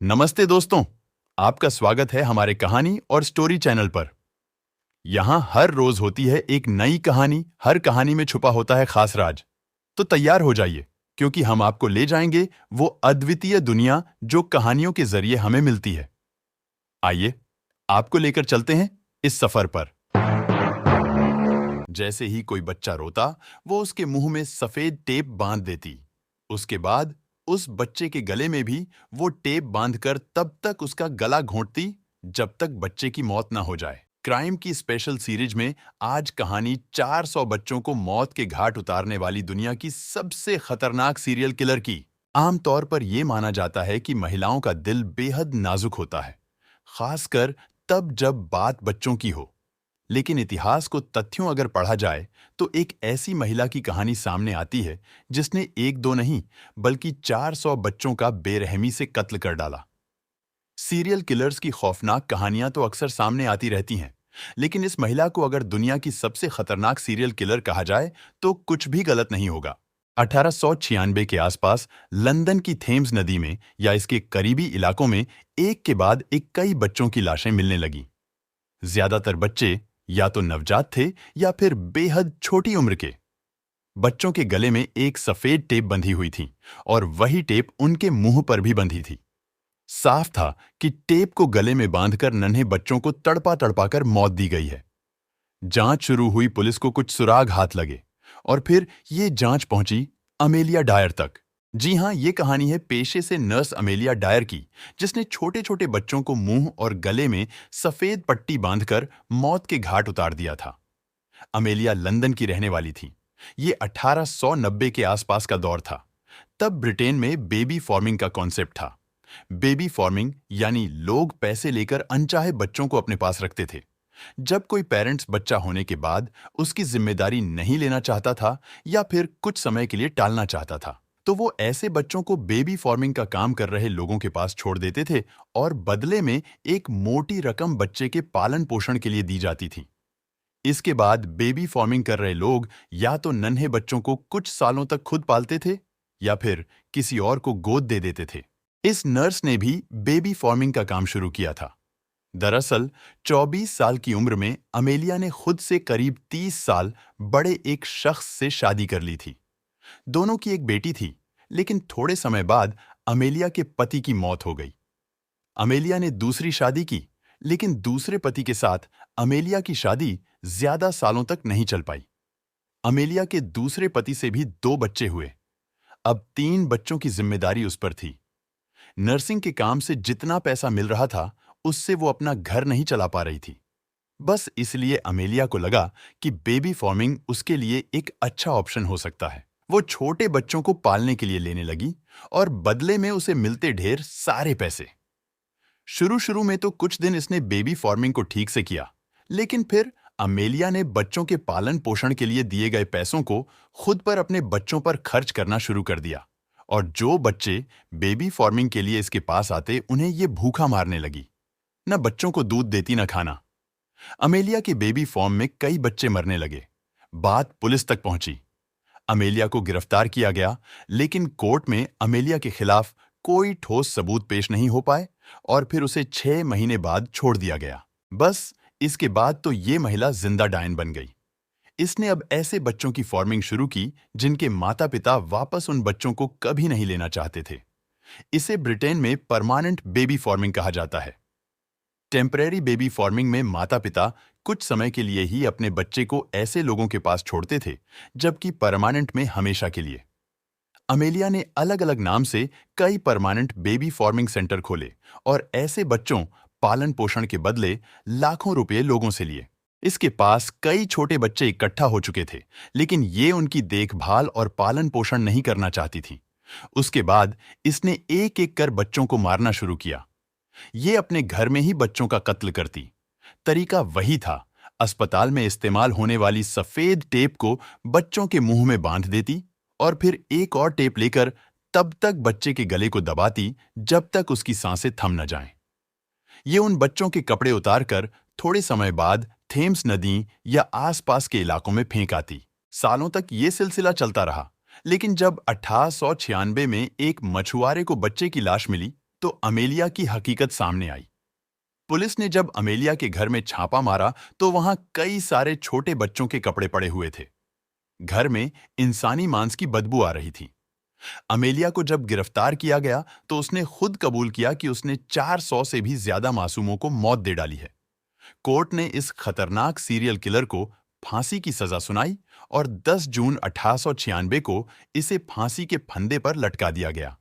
नमस्ते दोस्तों, आपका स्वागत है हमारे कहानी और स्टोरी चैनल पर। यहाँ हर रोज होती है एक नई कहानी, हर कहानी में छुपा होता है खास राज। तो तैयार हो जाइए, क्योंकि हम आपको ले जाएंगे वो अद्वितीय दुनिया जो कहानियों के जरिए हमें मिलती है। आइए, आपको लेकर चलते हैं इस सफर पर। जैसे ही कोई बच्चा रोता, वो उसके मुंह में सफेद टेप बांध देती। उसके बाद उस बच्चे के गले में भी वो टेप बांधकर तब तक उसका गला घोंटती जब तक बच्चे की मौत ना हो जाए। क्राइम की स्पेशल सीरीज में आज कहानी 400 बच्चों को मौत के घाट उतारने वाली दुनिया की सबसे खतरनाक सीरियल किलर की। आमतौर पर यह माना जाता है कि महिलाओं का दिल बेहद नाजुक होता है, खासकर तब जब बात बच्चों की हो। लेकिन इतिहास को तथ्यों अगर पढ़ा जाए तो एक ऐसी महिला की कहानी सामने आती है जिसने एक दो नहीं बल्कि 400 बच्चों का बेरहमी से कत्ल कर डाला। सीरियल किलर्स की खौफनाक कहानियां तो अक्सर सामने आती रहती हैं, लेकिन इस महिला को अगर दुनिया की सबसे खतरनाक सीरियल किलर कहा जाए तो कुछ भी गलत नहीं होगा। 1896 के आसपास लंदन की थेम्स नदी में या इसके करीबी इलाकों में एक के बाद एक कई बच्चों की लाशें मिलने लगी। ज्यादातर बच्चे या तो नवजात थे या फिर बेहद छोटी उम्र के। बच्चों के गले में एक सफेद टेप बंधी हुई थी और वही टेप उनके मुंह पर भी बंधी थी। साफ था कि टेप को गले में बांधकर नन्हे बच्चों को तड़पा तड़पा कर मौत दी गई है। जांच शुरू हुई, पुलिस को कुछ सुराग हाथ लगे और फिर ये जांच पहुंची अमेलिया डायर तक। जी हां, ये कहानी है पेशे से नर्स अमेलिया डायर की, जिसने छोटे छोटे बच्चों को मुंह और गले में सफेद पट्टी बांधकर मौत के घाट उतार दिया था। अमेलिया लंदन की रहने वाली थी। ये 1890 के आसपास का दौर था। तब ब्रिटेन में बेबी फॉर्मिंग का कॉन्सेप्ट था। बेबी फॉर्मिंग यानी लोग पैसे लेकर अनचाहे बच्चों को अपने पास रखते थे। जब कोई पेरेंट्स बच्चा होने के बाद उसकी जिम्मेदारी नहीं लेना चाहता था या फिर कुछ समय के लिए टालना चाहता था, तो वो ऐसे बच्चों को बेबी फॉर्मिंग का काम कर रहे लोगों के पास छोड़ देते थे और बदले में एक मोटी रकम बच्चे के पालन पोषण के लिए दी जाती थी। इसके बाद बेबी फॉर्मिंग कर रहे लोग या तो नन्हे बच्चों को कुछ सालों तक खुद पालते थे या फिर किसी और को गोद दे देते थे। इस नर्स ने भी बेबी फॉर्मिंग का काम शुरू किया था। दरअसल 24 साल की उम्र में अमेलिया ने खुद से करीब 30 साल बड़े एक शख्स से शादी कर ली थी। दोनों की एक बेटी थी, लेकिन थोड़े समय बाद अमेलिया के पति की मौत हो गई। अमेलिया ने दूसरी शादी की, लेकिन दूसरे पति के साथ अमेलिया की शादी ज्यादा सालों तक नहीं चल पाई। अमेलिया के दूसरे पति से भी 2 बच्चे हुए। अब 3 बच्चों की जिम्मेदारी उस पर थी। नर्सिंग के काम से जितना पैसा मिल रहा था, उससे वो अपना घर नहीं चला पा रही थी। बस इसलिए अमेलिया को लगा कि बेबी फॉर्मिंग उसके लिए एक अच्छा ऑप्शन हो सकता है। वो छोटे बच्चों को पालने के लिए लेने लगी और बदले में उसे मिलते ढेर सारे पैसे। शुरू शुरू में तो कुछ दिन इसने बेबी फॉर्मिंग को ठीक से किया, लेकिन फिर अमेलिया ने बच्चों के पालन पोषण के लिए दिए गए पैसों को खुद पर अपने बच्चों पर खर्च करना शुरू कर दिया और जो बच्चे बेबी फॉर्मिंग के लिए इसके पास आते, उन्हें ये भूखा मारने लगी। न बच्चों को दूध देती न खाना। अमेलिया के बेबी फॉर्म में कई बच्चे मरने लगे। बात पुलिस तक पहुंची। अमेलिया को गिरफ्तार किया गया, लेकिन कोर्ट में अमेलिया के खिलाफ कोई ठोस सबूत पेश नहीं हो पाए और फिर उसे 6 महीने बाद छोड़ दिया गया। बस इसके बाद तो ये महिला जिंदा डायन बन गई। इसने अब ऐसे बच्चों की फॉर्मिंग शुरू की जिनके माता पिता वापस उन बच्चों को कभी नहीं लेना चाहते थे। इसे ब्रिटेन में परमानेंट बेबी फॉर्मिंग कहा जाता है। टेम्परेरी बेबी फॉर्मिंग में माता पिता कुछ समय के लिए ही अपने बच्चे को ऐसे लोगों के पास छोड़ते थे, जबकि परमानेंट में हमेशा के लिए। अमेलिया ने अलग अलग नाम से कई परमानेंट बेबी फॉर्मिंग सेंटर खोले और ऐसे बच्चों पालन पोषण के बदले लाखों रुपए लोगों से लिए। इसके पास कई छोटे बच्चे इकट्ठा हो चुके थे, लेकिन ये उनकी देखभाल और पालन पोषण नहीं करना चाहती थी। उसके बाद इसने एक एक कर बच्चों को मारना शुरू किया। ये अपने घर में ही बच्चों का कत्ल करती। तरीका वही था, अस्पताल में इस्तेमाल होने वाली सफेद टेप को बच्चों के मुंह में बांध देती और फिर एक और टेप लेकर तब तक बच्चे के गले को दबाती जब तक उसकी सांसें थम न जाएं। ये उन बच्चों के कपड़े उतारकर थोड़े समय बाद थेम्स नदी या आसपास के इलाकों में फेंक आती। सालों तक ये सिलसिला चलता रहा, लेकिन जब 1896 में एक मछुआरे को बच्चे की लाश मिली, तो अमेलिया की हकीकत सामने आई। पुलिस ने जब अमेलिया के घर में छापा मारा तो वहां कई सारे छोटे बच्चों के कपड़े पड़े हुए थे। घर में इंसानी मांस की बदबू आ रही थी। अमेलिया को जब गिरफ्तार किया गया तो उसने खुद कबूल किया कि उसने 400 से भी ज्यादा मासूमों को मौत दे डाली है। कोर्ट ने इस खतरनाक सीरियल किलर को फांसी की सजा सुनाई और 10 जून 1896 को इसे फांसी के फंदे पर लटका दिया गया।